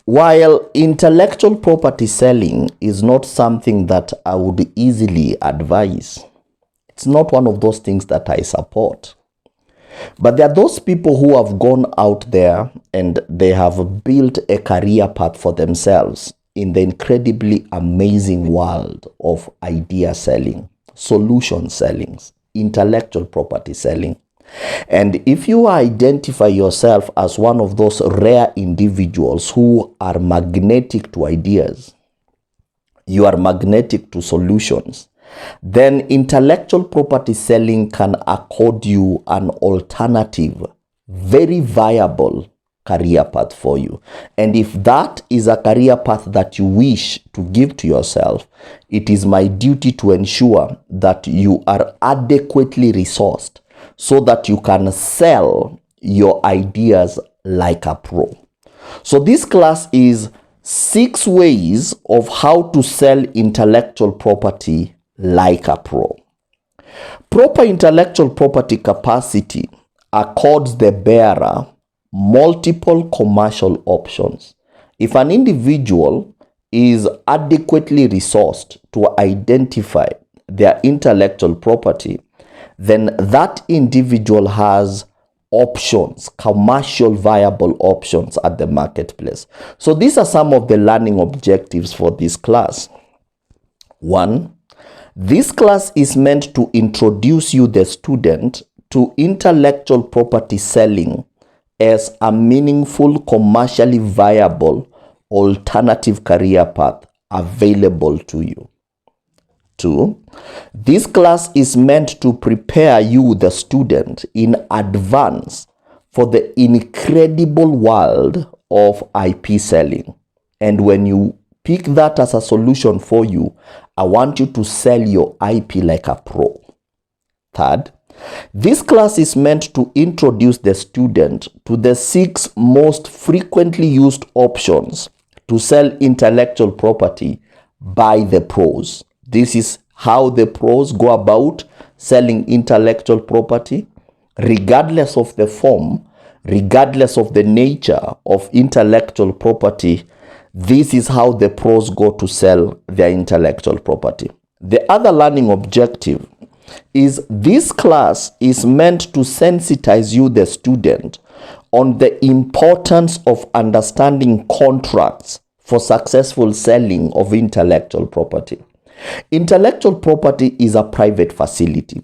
While intellectual property selling is not something that I would easily advise, it's not one of those things that I support. But there are those people who have gone out there and they have built a career path for themselves in the incredibly amazing world of idea selling, solution selling, intellectual property selling. And if you identify yourself as one of those rare individuals who are magnetic to ideas, you are magnetic to solutions, then intellectual property selling can accord you an alternative, very viable career path for you. And if that is a career path that you wish to give to yourself, it is my duty to ensure that you are adequately resourced so that you can sell your ideas like a pro. So this class is 6 ways of how to sell intellectual property like a pro. Proper intellectual property capacity accords the bearer multiple commercial options. If an individual is adequately resourced to identify their intellectual property, then that individual has options, commercial viable options at the marketplace. So these are some of the learning objectives for this class. 1, this class is meant to introduce you, the student, to intellectual property selling as a meaningful, commercially viable, alternative career path available to you. 2, this class is meant to prepare you, the student, in advance for the incredible world of IP selling. And when you pick that as a solution for you, I want you to sell your IP like a pro. 3rd, this class is meant to introduce the student to the 6 most frequently used options to sell intellectual property by the pros. This is how the pros go about selling intellectual property, regardless of the form, regardless of the nature of intellectual property. This is how the pros go to sell their intellectual property. The other learning objective is this class is meant to sensitize you, the student, on the importance of understanding contracts for successful selling of intellectual property. Intellectual property is a private facility,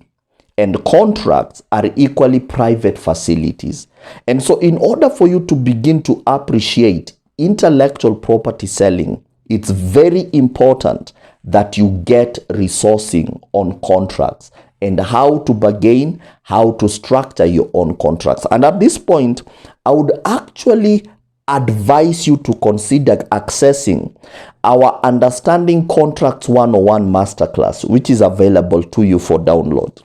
and contracts are equally private facilities. And so in order for you to begin to appreciate intellectual property selling, it's very important that you get resourcing on contracts and how to bargain, how to structure your own contracts. And at this point, I would actually advise you to consider accessing our Understanding Contracts 101 Masterclass, which is available to you for download.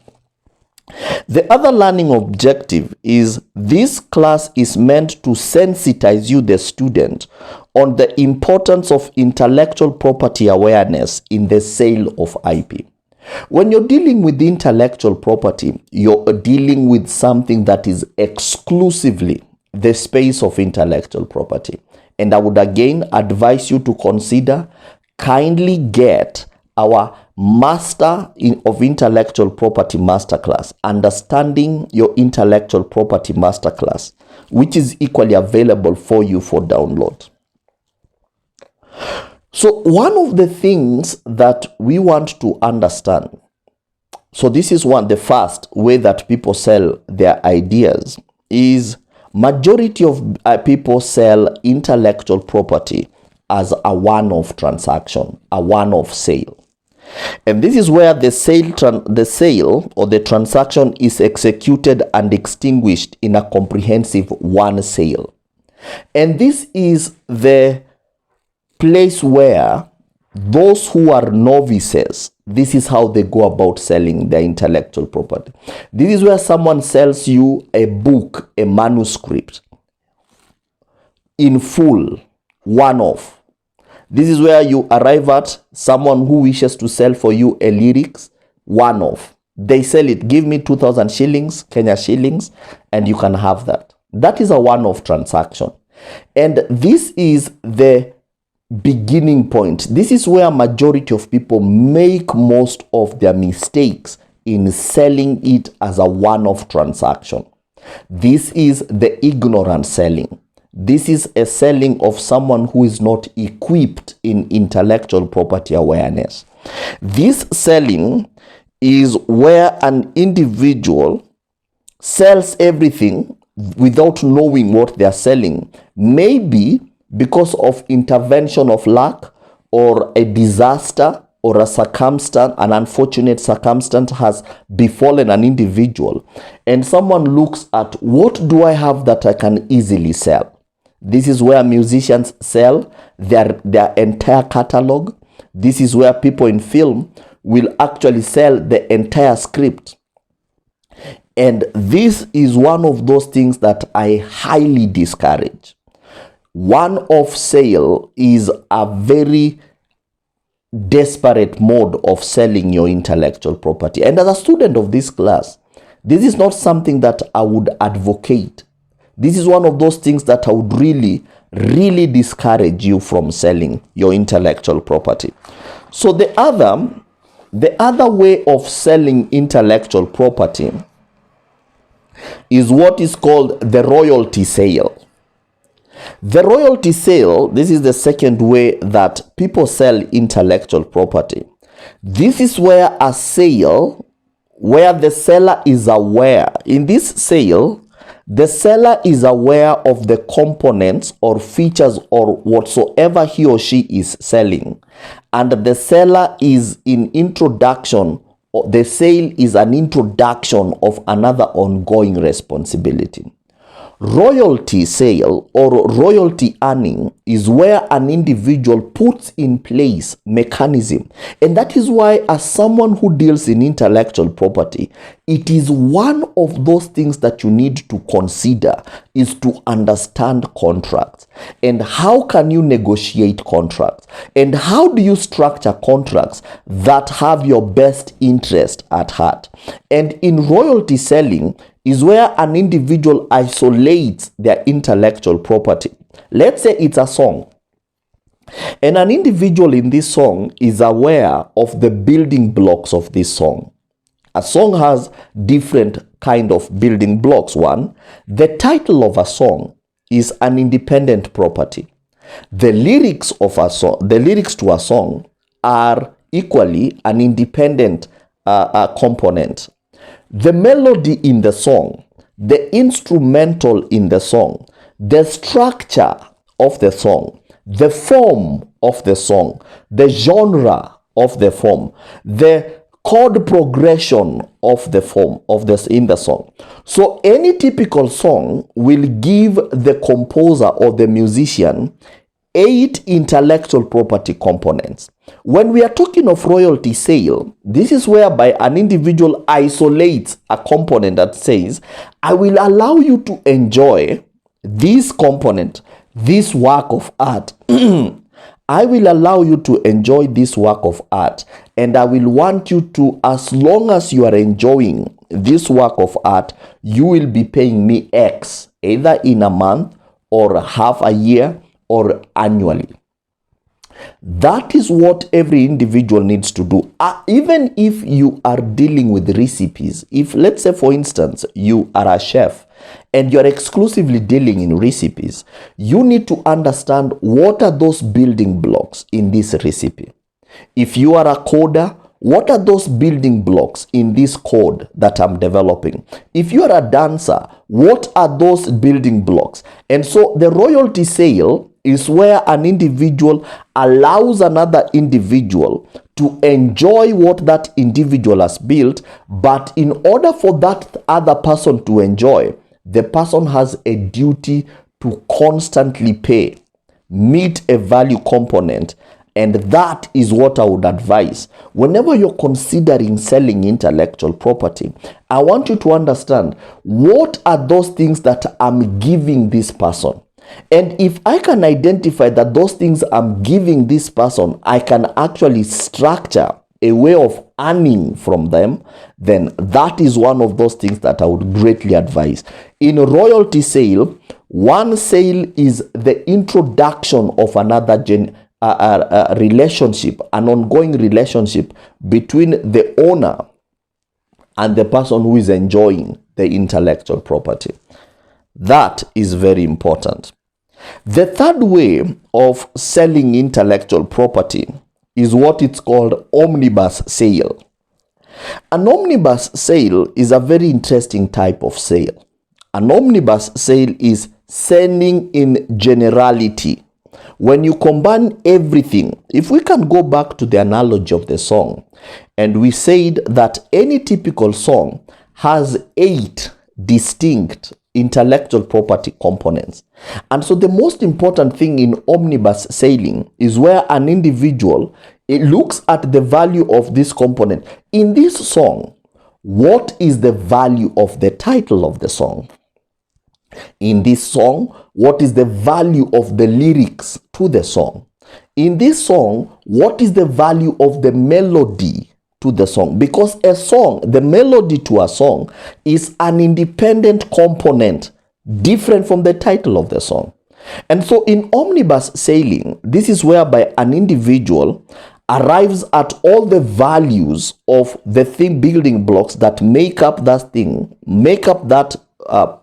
The other learning objective is this class is meant to sensitize you, the student, on the importance of intellectual property awareness in the sale of IP. When you're dealing with intellectual property, you're dealing with something that is exclusively the space of intellectual property. And I would again advise you to consider, kindly get our Master of Intellectual Property Masterclass, Understanding Your Intellectual Property Masterclass, which is equally available for you for download. So one of the things that we want to understand, so this is the first way that people sell their ideas, is majority of people sell intellectual property as a one-off transaction, a one-off sale. And this is where the sale or the transaction is executed and extinguished in a comprehensive one sale. And this is the place where those who are novices, this is how they go about selling their intellectual property. This is where someone sells you a book, a manuscript, in full, one-off. This is where you arrive at someone who wishes to sell for you a lyrics, one-off. They sell it, give me 2,000 shillings, Kenya shillings, and you can have that. That is a one-off transaction. And this is the beginning point. This is where majority of people make most of their mistakes in selling it as a one-off transaction. This is the ignorant selling. This is a selling of someone who is not equipped in intellectual property awareness. This selling is where an individual sells everything without knowing what they are selling, maybe because of intervention of luck or a disaster or a circumstance, an unfortunate circumstance has befallen an individual, and someone looks at, what do I have that I can easily sell? This is where musicians sell their entire catalog. This is where people in film will actually sell the entire script. And this is one of those things that I highly discourage. One-off sale is a very desperate mode of selling your intellectual property. And as a student of this class, this is not something that I would advocate. This is one of those things that I would really discourage you from selling your intellectual property. So the other way of selling intellectual property is what is called the royalty sale. The royalty sale, this is the second way that people sell intellectual property. This is where a sale, where the seller is aware. In this sale, the seller is aware of the components or features or whatsoever he or she is selling. And the seller is in introduction, the sale is an introduction of another ongoing responsibility. Royalty sale or royalty earning is where an individual puts in place mechanism. And that is why, as someone who deals in intellectual property, it is one of those things that you need to consider is to understand contracts. And how can you negotiate contracts? And how do you structure contracts that have your best interest at heart? And in royalty selling is where an individual isolates their intellectual property. Let's say it's a song, and an individual in this song is aware of the building blocks of this song. A song has different kind of building blocks. One, the title of a song is an independent property. The lyrics of a song, the lyrics to a song are equally an independent component. The melody in the song, the instrumental in the song, the structure of the song, the form of the song, the genre of the form, the chord progression of the form of this in the song. So any typical song will give the composer or the musician 8 intellectual property components. When we are talking of royalty sale, this is whereby an individual isolates a component that says, I will allow you to enjoy this component, this work of art. I will allow you to enjoy this work of art, and I will want you to, as long as you are enjoying this work of art, you will be paying me X, either in a month or half a year or annually. That is what every individual needs to do. Even if you are dealing with recipes, if let's say for instance you are a chef and you're exclusively dealing in recipes, you need to understand what are those building blocks in this recipe. If you are a coder, what are those building blocks in this code that I'm developing? If you are a dancer, what are those building blocks? And so the royalty sale is where an individual allows another individual to enjoy what that individual has built, but in order for that other person to enjoy, the person has a duty to constantly pay, meet a value component. And that is what I would advise. Whenever you're considering selling intellectual property, I want you to understand what are those things that I'm giving this person. And if I can identify that those things I'm giving this person, I can actually structure a way of earning from them, then that is one of those things that I would greatly advise. In a royalty sale, One sale is the introduction of another relationship, an ongoing relationship between the owner and the person who is enjoying the intellectual property. That is very important. The third way of selling intellectual property is what it's called omnibus sale. An omnibus sale is a very interesting type of sale. An omnibus sale is selling in generality. When you combine everything, if we can go back to the analogy of the song, and we said that any typical song has 8 distinct intellectual property components. And so the most important thing in omnibus selling is where an individual, it looks at the value of this component. In this song, what is the value of the title of the song? In this song, what is the value of the lyrics to the song? In this song, what is the value of the melody to the song? Because a song, the melody to a song is an independent component different from the title of the song. And so in omnibus selling, this is whereby an individual arrives at all the values of the thing, building blocks that make up that thing, make up that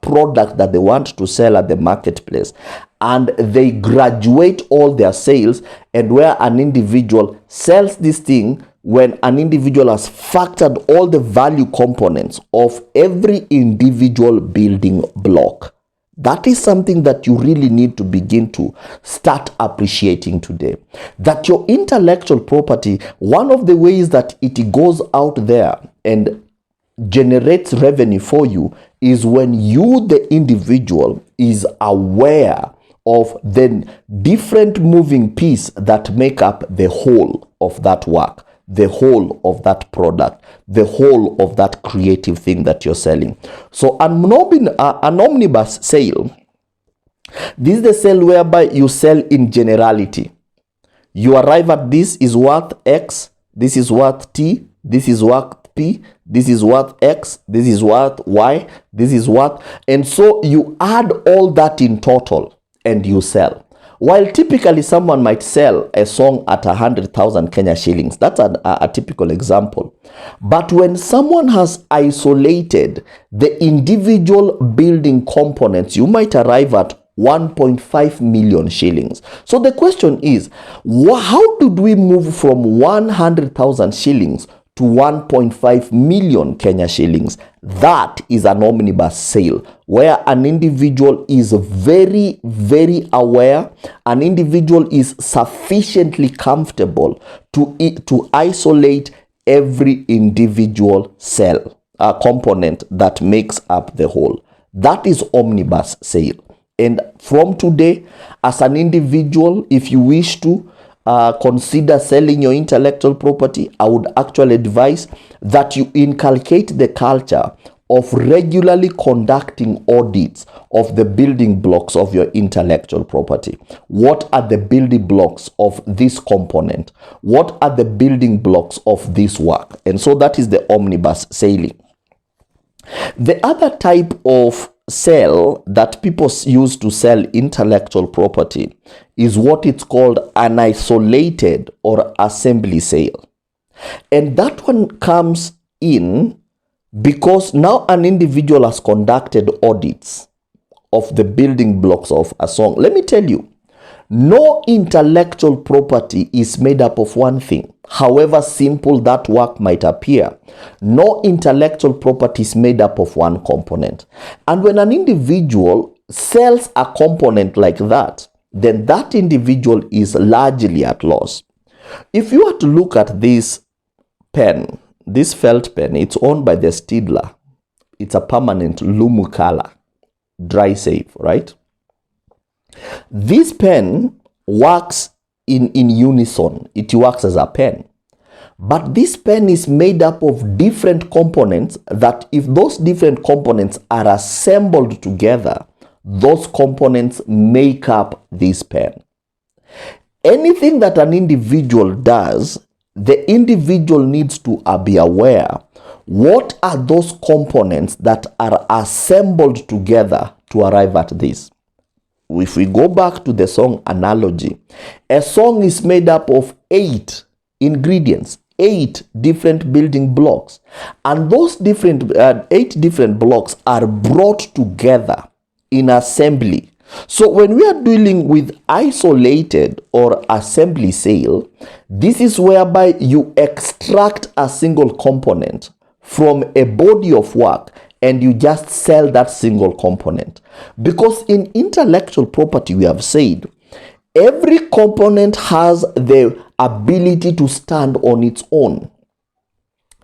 product that they want to sell at the marketplace, and they graduate all their sales. And where an individual sells this thing, when an individual has factored all the value components of every individual building block. That is something that you really need to begin to start appreciating today. That your intellectual property, one of the ways that it goes out there and generates revenue for you is when you, the individual, is aware of the different moving pieces that make up the whole of that work, the whole of that product, the whole of that creative thing that you're selling. So an omnibus sale, this is the sale whereby you sell in generality. You arrive at this is worth X, this is worth T, this is worth P, this is worth X, this is worth Y, this is worth, and so you add all that in total and you sell. While typically someone might sell a song at 100,000 Kenya shillings, that's a typical example. But when someone has isolated the individual building components, you might arrive at 1.5 million shillings. So the question is, how did we move from 100,000 shillings to 1.5 million Kenya shillings? That is an omnibus sale where an individual is very, very aware. An individual is sufficiently comfortable to isolate every individual cell, component that makes up the whole. That is omnibus sale. And from today, as an individual, if you wish to consider selling your intellectual property, I would actually advise that you inculcate the culture of regularly conducting audits of the building blocks of your intellectual property. What are the building blocks of this component? What are the building blocks of this work? And so that is the omnibus selling. The other type of sale that people use to sell intellectual property is what it's called an isolated or assembly sale. And that one comes in because now an individual has conducted audits of the building blocks of a song. Let me tell you, no intellectual property is made up of one thing. However simple that work might appear, no intellectual property is made up of one component. And when an individual sells a component like that, then that individual is largely at loss. If you were to look at this pen, this felt pen, it's owned by the Stidler. It's a permanent Lumu color, dry safe, right? This pen works in unison. It works as a pen. But this pen is made up of different components that if those different components are assembled together, those components make up this pen. Anything that an individual does, the individual needs to be aware what are those components that are assembled together to arrive at this. if we go back to the song analogy, a song is made up of 8 ingredients, 8 different building blocks, and those different 8 different blocks are brought together in assembly. So when we are dealing with isolated or assembly sale, this is whereby you extract a single component from a body of work and you just sell that single component. Because in intellectual property, we have said every component has the ability to stand on its own.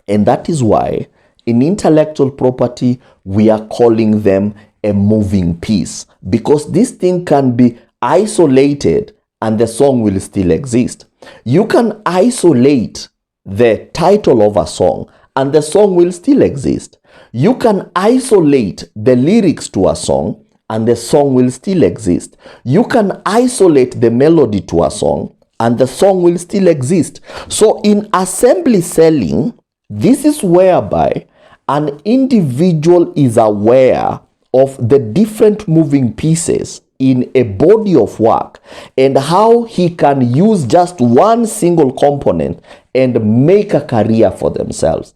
And that is why in intellectual property, we are calling them a moving piece, because this thing can be isolated and the song will still exist. You can isolate the title of a song and the song will still exist. You can isolate the lyrics to a song and the song will still exist. You can isolate the melody to a song and the song will still exist. So in assembly selling, this is whereby an individual is aware of the different moving pieces in a body of work and how he can use just one single component and make a career for themselves.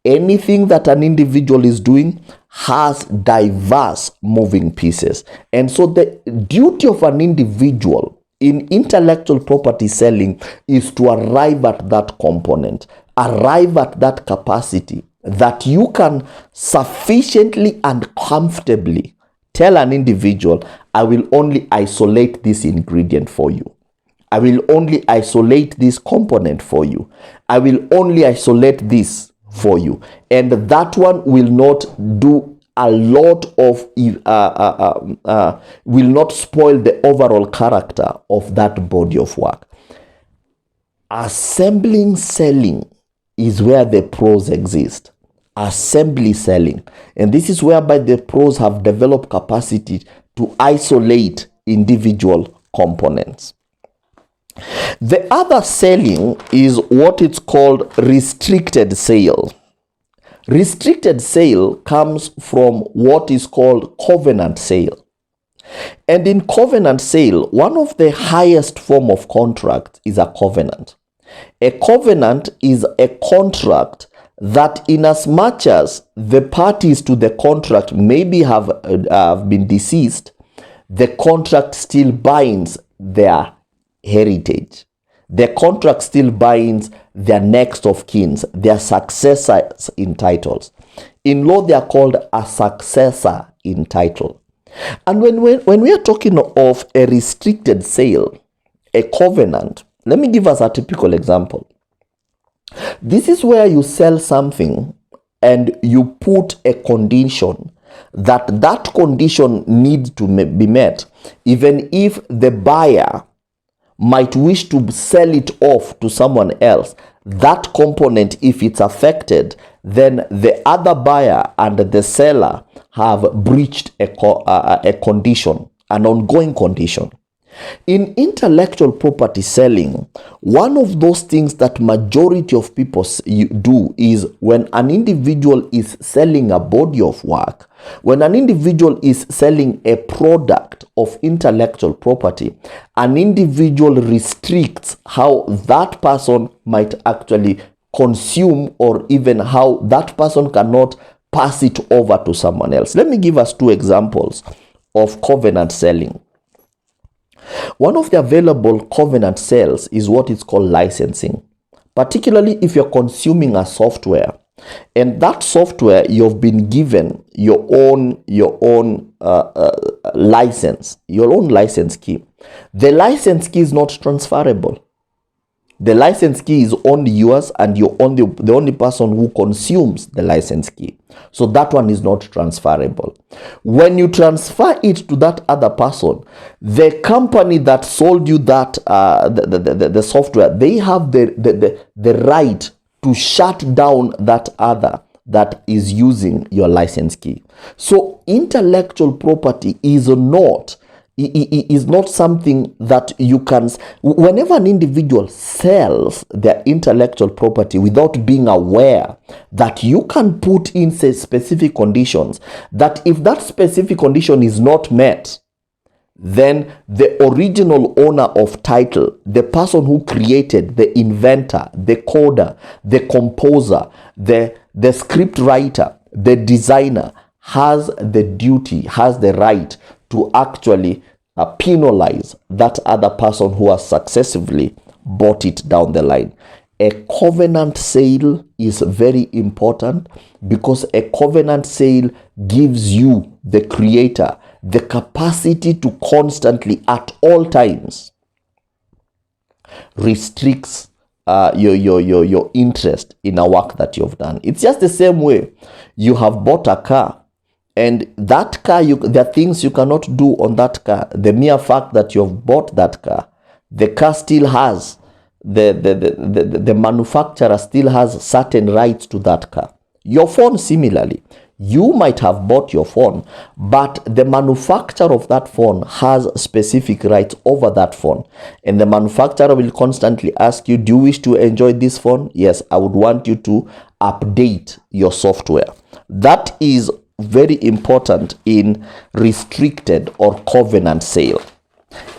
Anything that an individual is doing has diverse moving pieces. And so the duty of an individual in intellectual property selling is to arrive at that component, arrive at that capacity that you can sufficiently and comfortably tell an individual, I will only isolate this ingredient for you. I will only isolate this component for you. I will only isolate this for you. And that one will not do a lot of, will not spoil the overall character of that body of work. Assembling selling is where the pros exist. Assembly selling. And this is whereby the pros have developed capacity to isolate individual components. The other selling is what it's called restricted sale. Restricted sale comes from what is called covenant sale. And in covenant sale, one of the highest form of contract is a covenant. A covenant is a contract that in as much as the parties to the contract maybe have been deceased, the contract still binds their heritage. The contract still binds their next of kin, their successors in titles. In law, they are called a successor in title. And when we are talking of a restricted sale, a covenant, let me give us a typical example. This is where you sell something and you put a condition that condition needs to be met, even if the buyer might wish to sell it off to someone else. That component, if it's affected, then the other buyer and the seller have breached a condition, an ongoing condition. In intellectual property selling, one of those things that majority of people do is when an individual is selling a body of work, when an individual is selling a product of intellectual property, an individual restricts how that person might actually consume, or even how that person cannot pass it over to someone else. Let me give us 2 examples of covenant selling. One of the available covenant sales is what is called licensing, particularly if you're consuming a software and that software you've been given your own license, your own license key. The license key is not transferable. The license key is only yours and you're the only person who consumes the license key. So that one is not transferable. When you transfer it to that other person, the company that sold you that the software, they have the right to shut down that other that is using your license key. So intellectual property is not something that you can, whenever an individual sells their intellectual property without being aware that you can put in say specific conditions, that if that specific condition is not met, then the original owner of title, the person who created, the inventor, the coder, the composer, the script writer, the designer, has the duty, has the right to actually penalize that other person who has successively bought it down the line. A covenant sale is very important because a covenant sale gives you, the creator, the capacity to constantly, at all times, restricts your interest in a work that you've done. It's just the same way you have bought a car, and that car, there are things you cannot do on that car. The mere fact that you've bought that car, the car still has, the manufacturer still has certain rights to that car. Your phone, similarly, you might have bought your phone, but the manufacturer of that phone has specific rights over that phone, and the manufacturer will constantly ask you, do you wish to enjoy this phone? Yes, I would want you to update your software. That is very important in restricted or covenant sale.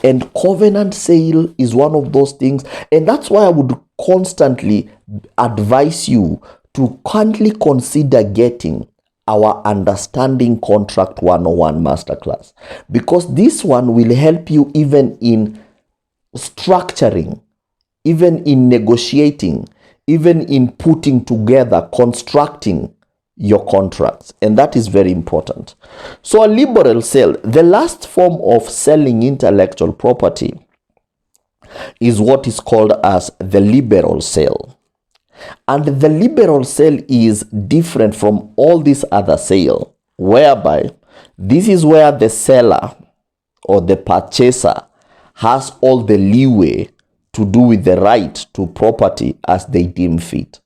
And covenant sale is one of those things, and that's why I would constantly advise you to currently consider getting our Understanding Contract 101 Masterclass, because this one will help you even in structuring, even in negotiating, even in putting together, constructing your contracts, and that is very important. So a liberal sale, the last form of selling intellectual property, is what is called as the liberal sale. And the liberal sale is different from all these other sale, whereby this is where the seller or the purchaser has all the leeway to do with the right to property as they deem fit.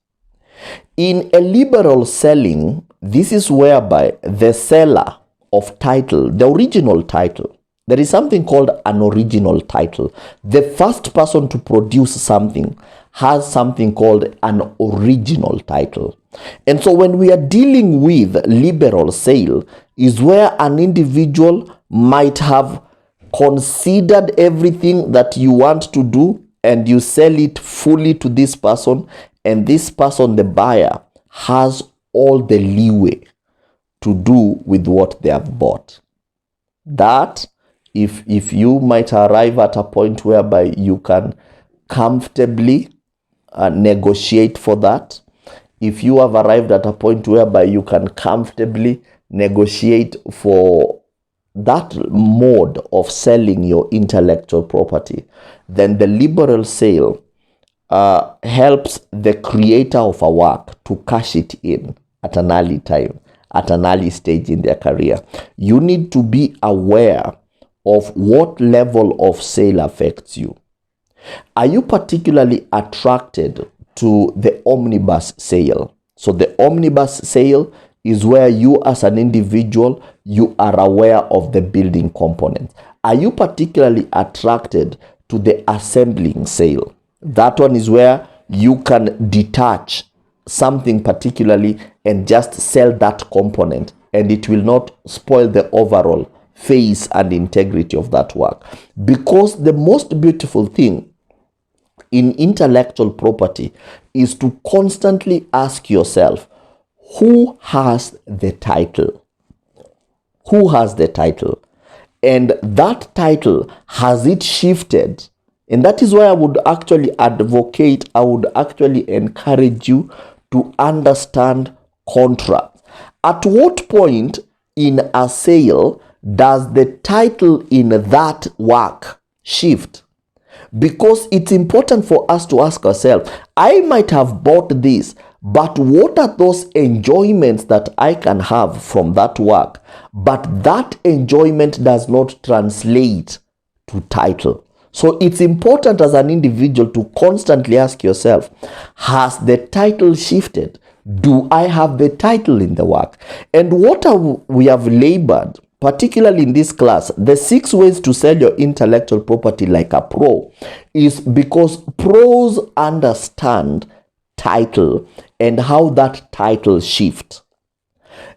In a liberal selling, this is whereby the seller of title, the original title, there is something called an original title. The first person to produce something has something called an original title. And so when we are dealing with liberal sale, is where an individual might have considered everything that you want to do, and you sell it fully to this person, and this person, the buyer, has all the leeway to do with what they have bought. That, if you might arrive at a point whereby you can comfortably negotiate for that, if you have arrived at a point whereby you can comfortably negotiate for that mode of selling your intellectual property, then the liberal sale helps the creator of a work to cash it in at an early time, at an early stage in their career. You need to be aware of what level of sale affects you. Are you particularly attracted to the omnibus sale? So the omnibus sale is where you as an individual, you are aware of the building components. Are you particularly attracted to the assembling sale? That one is where you can detach something particularly and just sell that component, and it will not spoil the overall face and integrity of that work. Because the most beautiful thing in intellectual property is to constantly ask yourself, who has the title? Who has the title? And that title, has it shifted? And that is why I would actually advocate, I would actually encourage you to understand contracts. At what point in a sale does the title in that work shift? Because it's important for us to ask ourselves, I might have bought this, but what are those enjoyments that I can have from that work? But that enjoyment does not translate to title. So it's important as an individual to constantly ask yourself, has the title shifted? Do I have the title in the work? And what we have labored, particularly in this class, the 6 ways to sell your intellectual property like a pro, is because pros understand title and how that title shifts.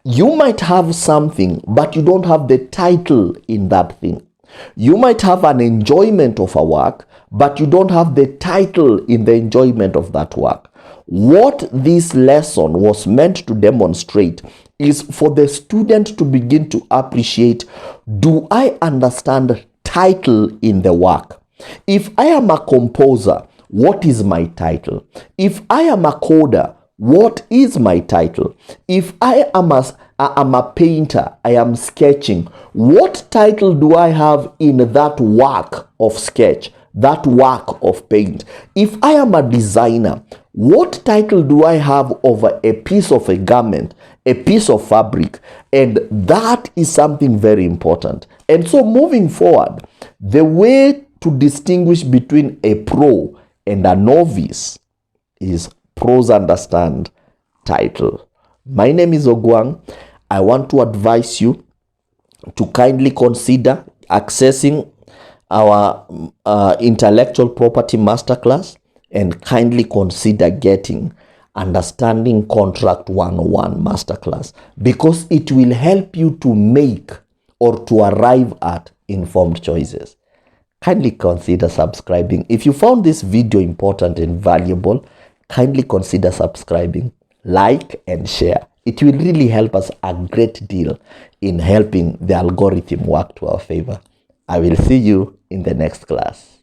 You might have something, but you don't have the title in that thing. You might have an enjoyment of a work, but you don't have the title in the enjoyment of that work. What this lesson was meant to demonstrate is for the student to begin to appreciate, do I understand title in the work? If I am a composer, what is my title? If I am a coder, what is my title? If I am a painter, I am sketching, what title do I have in that work of sketch, that work of paint? If I am a designer, what title do I have over a piece of a garment, a piece of fabric? And that is something very important. And so moving forward, the way to distinguish between a pro and a novice is pros understand title. My name is Ogwang. I want to advise you to kindly consider accessing our intellectual property masterclass, and kindly consider getting Understanding Contract 101 masterclass, because it will help you to make or to arrive at informed choices. Kindly consider subscribing. If you found this video important and valuable, kindly consider subscribing, like and share. It will really help us a great deal in helping the algorithm work to our favor. I will see you in the next class.